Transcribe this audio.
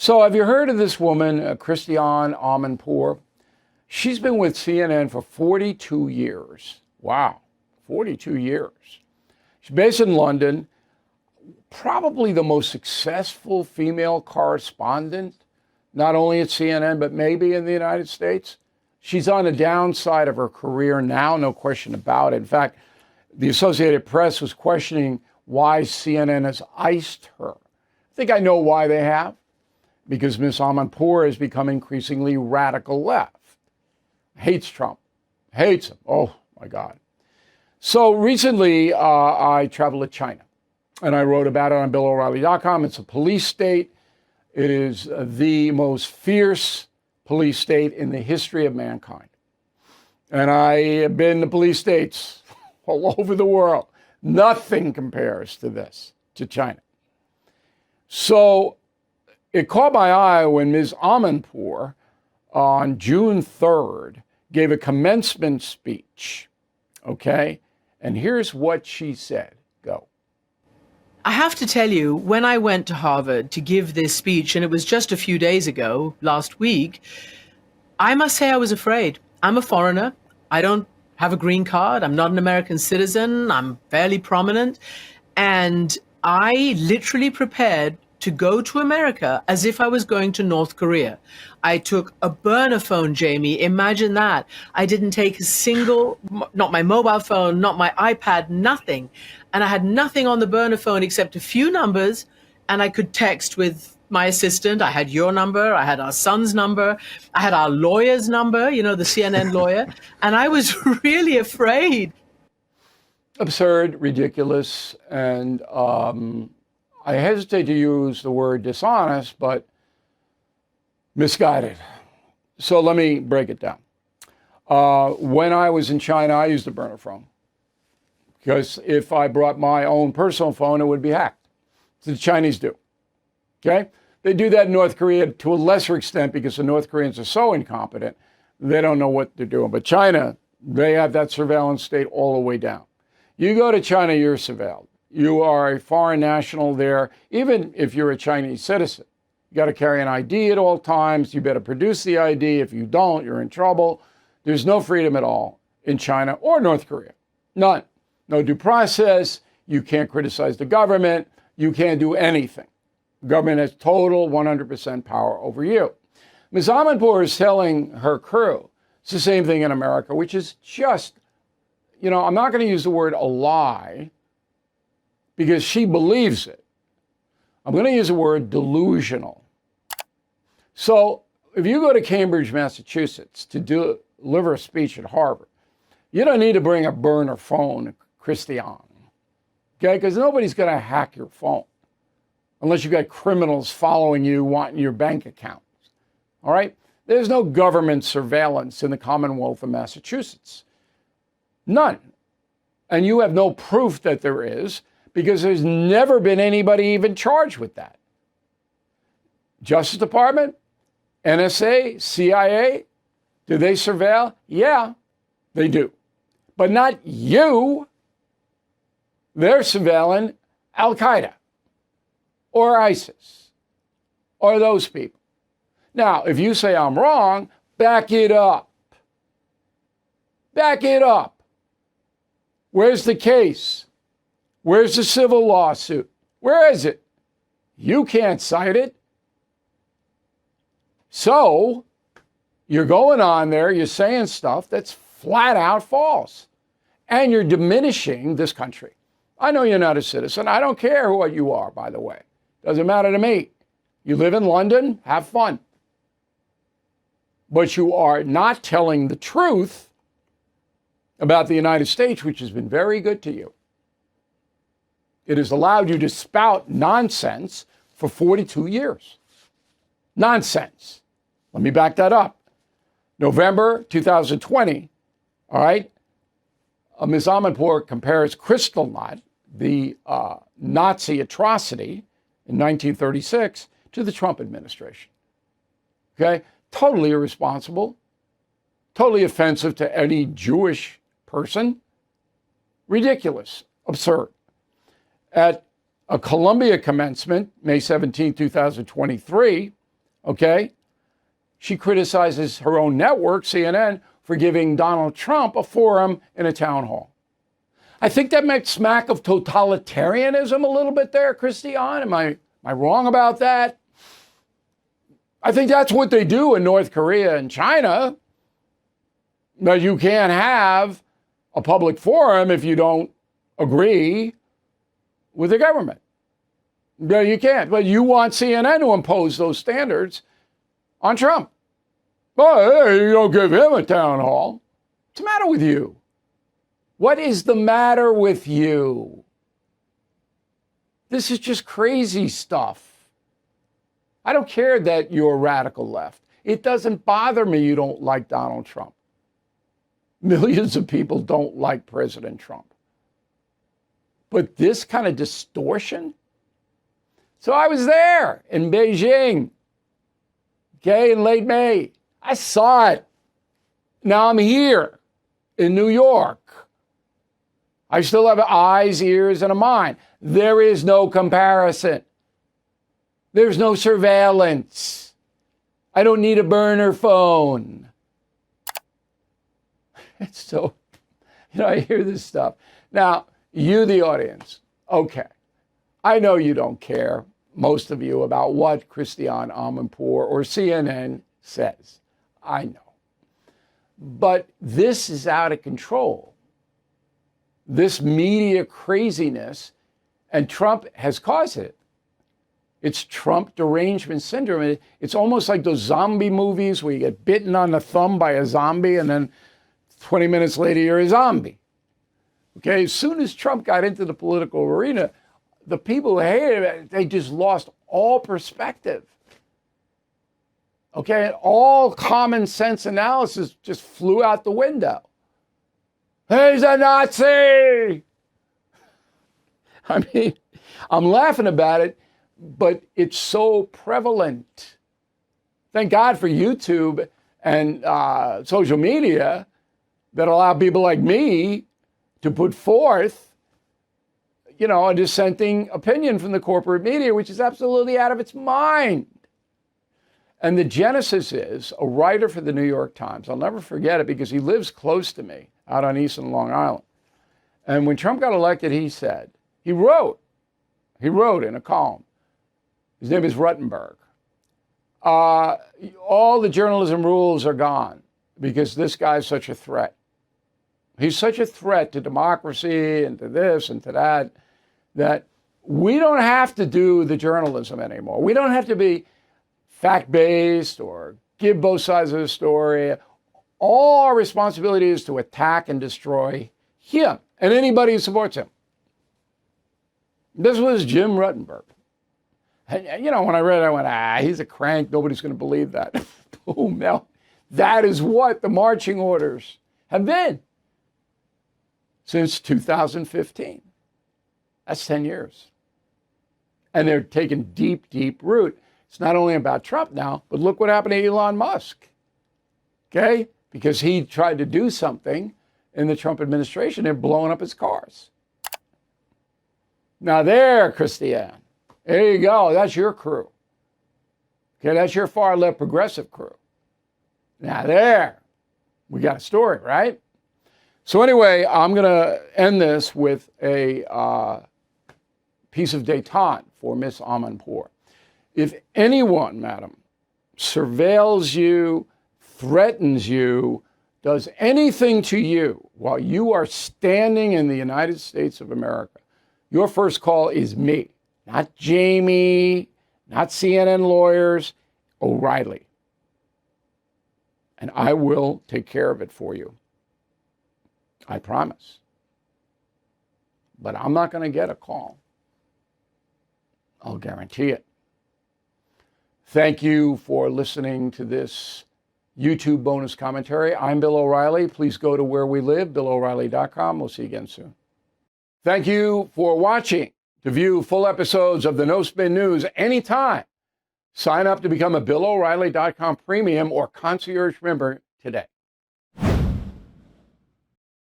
So have you heard of this woman, Christiane Amanpour? She's been with CNN for 42 years. Wow, 42 years. She's based in London, probably the most successful female correspondent, not only at CNN, but maybe in the United States. She's on the downside of her career now, no question about it. In fact, the Associated Press was questioning why CNN has iced her. I think I know why they have. Because Ms. Amanpour has become increasingly radical left. Hates Trump. Hates him. Oh, my God. So recently, I traveled to China. And I wrote about it on BillO'Reilly.com. It's a police state. It is the most fierce police state in the history of mankind. And I have been to police states all over the world. Nothing compares to this, to China. So it caught my eye when Ms. Amanpour on June 3rd gave a commencement speech, okay? And here's what she said. Go. I have to tell you, when I went to Harvard to give this speech, and it was just a few days ago, last week, I must say I was afraid. I'm a foreigner. I don't have a green card. I'm not an American citizen. I'm fairly prominent. And I literally prepared to go to America as if I was going to North Korea. I took a burner phone, Jamie. Imagine that. I didn't take a single, not my mobile phone, not my iPad, nothing. And I had nothing on the burner phone except a few numbers, and I could text with my assistant. I had your number. I had our son's number. I had our lawyer's number, you know, the CNN lawyer. And I was really afraid. Absurd, ridiculous, and I hesitate to use the word dishonest, but misguided. So let me break it down. When I was in China, I used a burner phone because if I brought my own personal phone, it would be hacked. So the Chinese do. Okay? They do that in North Korea to a lesser extent because the North Koreans are so incompetent, they don't know what they're doing. But China, they have that surveillance state all the way down. You go to China, you're surveilled. You are a foreign national there, even if you're a Chinese citizen. You got to carry an ID at all times. You better produce the ID. If you don't, you're in trouble. There's no freedom at all in China or North Korea. None. No due process. You can't criticize the government. You can't do anything. The government has total 100% power over you. Ms. Amanpour is telling her crew it's the same thing in America, which is just, you know, I'm not going to use the word a lie, because she believes it. I'm going to use the word delusional. So if you go to Cambridge, Massachusetts to deliver a speech at Harvard, you don't need to bring a burner phone, Christiane, okay? Because nobody's going to hack your phone unless you've got criminals following you, wanting your bank accounts, all right? There's no government surveillance in the Commonwealth of Massachusetts. None. And you have no proof that there is, because there's never been anybody even charged with that. Justice Department, NSA, CIA, do they surveil? Yeah, they do. But not you. They're surveilling Al-Qaeda or ISIS or those people. Now, if you say I'm wrong, back it up. Back it up. Where's the case? Where's the civil lawsuit? Where is it? You can't cite it. So you're going on there, you're saying stuff that's flat out false. And you're diminishing this country. I know you're not a citizen. I don't care what you are, by the way. Doesn't matter to me. You live in London, have fun. But you are not telling the truth about the United States, which has been very good to you. It has allowed you to spout nonsense for 42 years. Nonsense. Let me back that up. November 2020, all right, Ms. Amanpour compares Kristallnacht, the Nazi atrocity in 1936, to the Trump administration. Okay? Totally irresponsible, totally offensive to any Jewish person, ridiculous, absurd. At a Columbia commencement, May 17, 2023, okay? She criticizes her own network, CNN, for giving Donald Trump a forum in a town hall. I think that might smack of totalitarianism a little bit there, Christiane. Am I wrong about that? I think that's what they do in North Korea and China. That you can't have a public forum if you don't agree with the government. No, you can't. But you want CNN to impose those standards on Trump. Oh, hey, you don't give him a town hall. What's the matter with you? What is the matter with you? This is just crazy stuff. I don't care that you're radical left. It doesn't bother me you don't like Donald Trump. Millions of people don't like President Trump. But this kind of distortion? So I was there in Beijing, okay, in late May. I saw it. Now I'm here in New York. I still have eyes, ears, and a mind. There is no comparison. There's no surveillance. I don't need a burner phone. It's so, I hear this stuff. Now, you, the audience, okay. I know you don't care, most of you, about what Christiane Amanpour or CNN says. I know. But this is out of control. This media craziness, and Trump has caused it. It's Trump derangement syndrome. It's almost like those zombie movies where you get bitten on the thumb by a zombie and then 20 minutes later you're a zombie. Okay, as soon as Trump got into the political arena, the people who hated it, they just lost all perspective. Okay, and all common sense analysis just flew out the window. He's a Nazi! I mean, I'm laughing about it, but it's so prevalent. Thank God for YouTube and social media that allow people like me to put forth, a dissenting opinion from the corporate media, which is absolutely out of its mind. And the genesis is a writer for the New York Times. I'll never forget it because he lives close to me out on Eastern Long Island. And when Trump got elected, he wrote in a column. His name is Ruttenberg. All the journalism rules are gone because this guy's such a threat. He's such a threat to democracy and to this and to that we don't have to do the journalism anymore. We don't have to be fact-based or give both sides of the story. All our responsibility is to attack and destroy him and anybody who supports him. This was Jim Ruttenberg. And, when I read it, I went, he's a crank. Nobody's going to believe that. Boom. Now, that is what the marching orders have been since 2015. That's 10 years. And they're taking deep, deep root. It's not only about Trump now, but look what happened to Elon Musk. Okay? Because he tried to do something in the Trump administration. They're blowing up his cars. Now there, Christiane. There you go. That's your crew. Okay, that's your far left progressive crew. Now there, we got a story, right? So anyway, I'm going to end this with a piece of détente for Miss Amanpour. If anyone, madam, surveils you, threatens you, does anything to you while you are standing in the United States of America, your first call is me, not Jamie, not CNN lawyers, O'Reilly. And I will take care of it for you. I promise. But I'm not going to get a call. I'll guarantee it. Thank you for listening to this YouTube bonus commentary. I'm Bill O'Reilly. Please go to where we live, BillO'Reilly.com. We'll see you again soon. Thank you for watching. To view full episodes of the No Spin News anytime, sign up to become a BillO'Reilly.com premium or concierge member today.